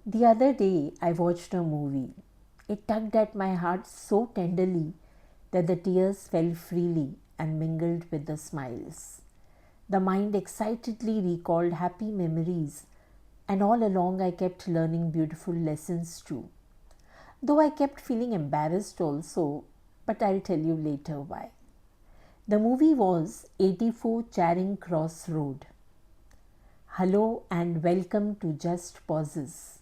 The other day, I watched a movie. It tugged at my heart so tenderly that the tears fell freely and mingled with the smiles. The mind excitedly recalled happy memories, and all along I kept learning beautiful lessons too. Though I kept feeling embarrassed also, but I'll tell you later why. The movie was 84 Charing Cross Road. Hello and welcome to Just Pauses.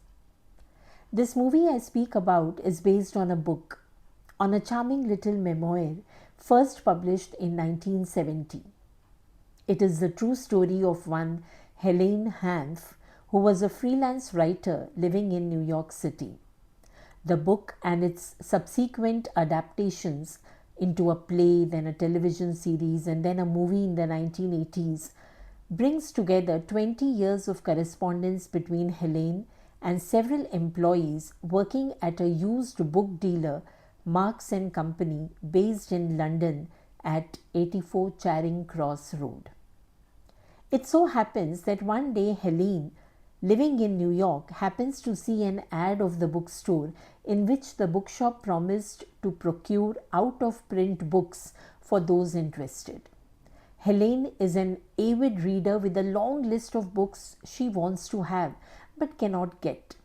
This movie I speak about is based on a book, on a charming little memoir first published in 1970. It is the true story of one Helene Hanff, who was a freelance writer living in New York City. The book and its subsequent adaptations into a play, then a television series, and then a movie in the 1980s brings together 20 years of correspondence between Helene and several employees working at a used book dealer, Marks and Company, based in London at 84 Charing Cross Road. It so happens that one day Helene, living in New York, happens to see an ad of the bookstore in which the bookshop promised to procure out of print books for those interested. Helene is an avid reader with a long list of books she wants to have but cannot get.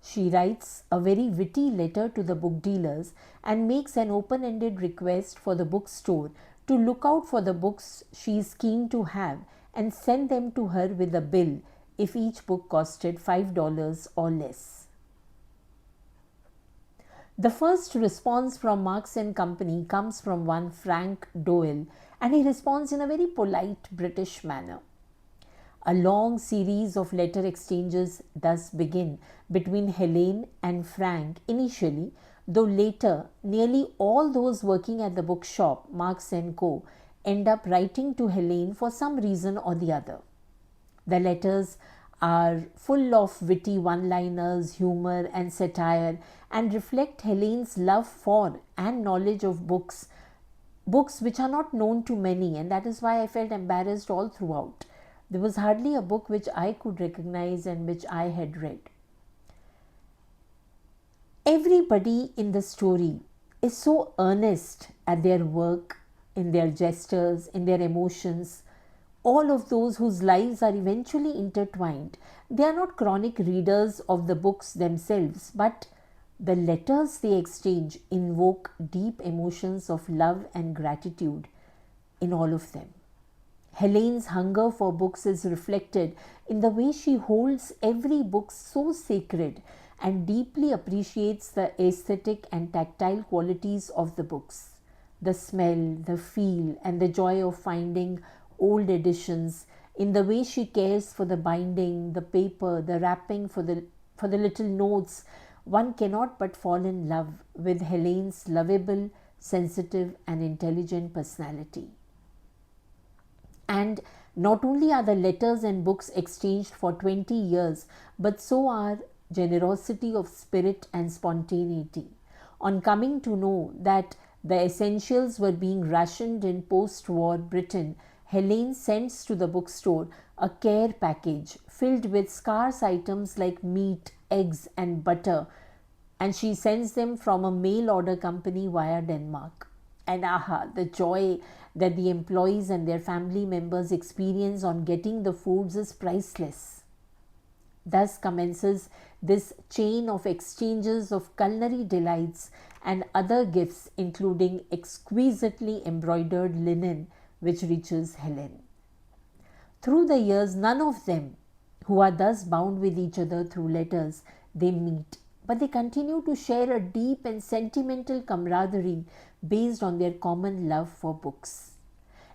She writes a very witty letter to the book dealers and makes an open ended request for the bookstore to look out for the books she is keen to have and send them to her with a bill if each book costed $5 or less. The first response from Marks and Company comes from one Frank Doyle, and he responds in a very polite British manner. A long series of letter exchanges thus begin between Helene and Frank initially, though later nearly all those working at the bookshop, Marks and Co., end up writing to Helene for some reason or the other. The letters are full of witty one-liners, humor and satire, and reflect Helene's love for and knowledge of books which are not known to many, and that is why I felt embarrassed all throughout. There was hardly a book which I could recognize and which I had read. Everybody in the story is so earnest at their work, in their gestures, in their emotions. All of those whose lives are eventually intertwined, they are not chronic readers of the books themselves, but the letters they exchange invoke deep emotions of love and gratitude in all of them. Helene's hunger for books is reflected in the way she holds every book so sacred and deeply appreciates the aesthetic and tactile qualities of the books. The smell, the feel, and the joy of finding old editions, in the way she cares for the binding, the paper, the wrapping for the little notes. One cannot but fall in love with Helene's lovable, sensitive, and intelligent personality. And not only are the letters and books exchanged for 20 years, but so are generosity of spirit and spontaneity. On coming to know that the essentials were being rationed in post-war Britain, Helene sends to the bookstore a care package filled with scarce items like meat, eggs, and butter, and she sends them from a mail order company via Denmark. And the joy that the employees and their family members experience on getting the foods is priceless. Thus commences this chain of exchanges of culinary delights and other gifts, including exquisitely embroidered linen, which reaches Helene. Through the years, none of them, who are thus bound with each other through letters, they meet, but they continue to share a deep and sentimental camaraderie based on their common love for books.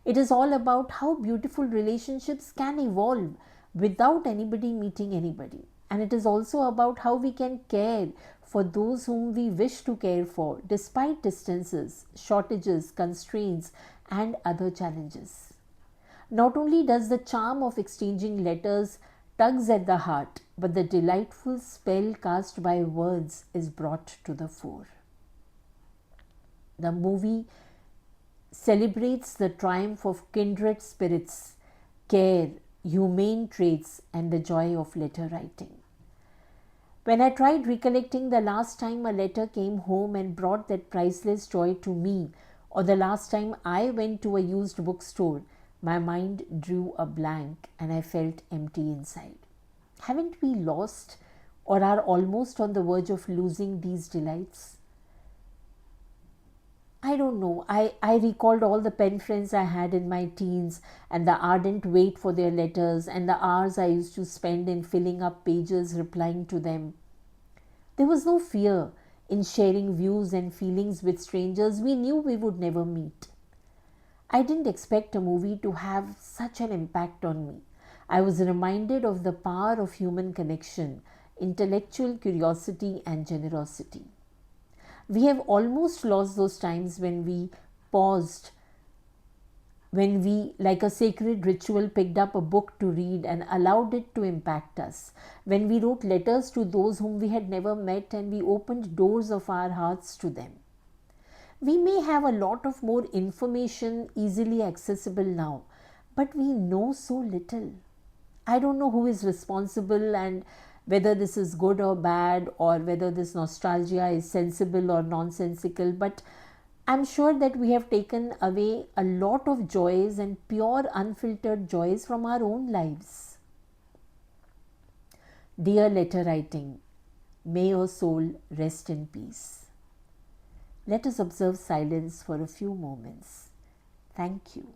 It is all about how beautiful relationships can evolve without anybody meeting anybody. And it is also about how we can care for those whom we wish to care for despite distances, shortages, constraints, and other challenges. Not only does the charm of exchanging letters tugs at the heart, but the delightful spell cast by words is brought to the fore. The movie celebrates the triumph of kindred spirits, care, humane traits, and the joy of letter writing. When I tried recollecting the last time a letter came home and brought that priceless joy to me, or the last time I went to a used bookstore, my mind drew a blank and I felt empty inside. Haven't we lost or are almost on the verge of losing these delights? I don't know. I recalled all the pen friends I had in my teens and the ardent wait for their letters and the hours I used to spend in filling up pages replying to them. There was no fear in sharing views and feelings with strangers we knew we would never meet. I didn't expect a movie to have such an impact on me. I was reminded of the power of human connection, intellectual curiosity, and generosity. We have almost lost those times when we paused, when we, like a sacred ritual, picked up a book to read and allowed it to impact us, when we wrote letters to those whom we had never met and we opened doors of our hearts to them. We may have a lot of more information easily accessible now, but we know so little. I don't know who is responsible and whether this is good or bad, or whether this nostalgia is sensible or nonsensical, but I'm sure that we have taken away a lot of joys and pure unfiltered joys from our own lives. Dear letter writing, may your soul rest in peace. Let us observe silence for a few moments. Thank you.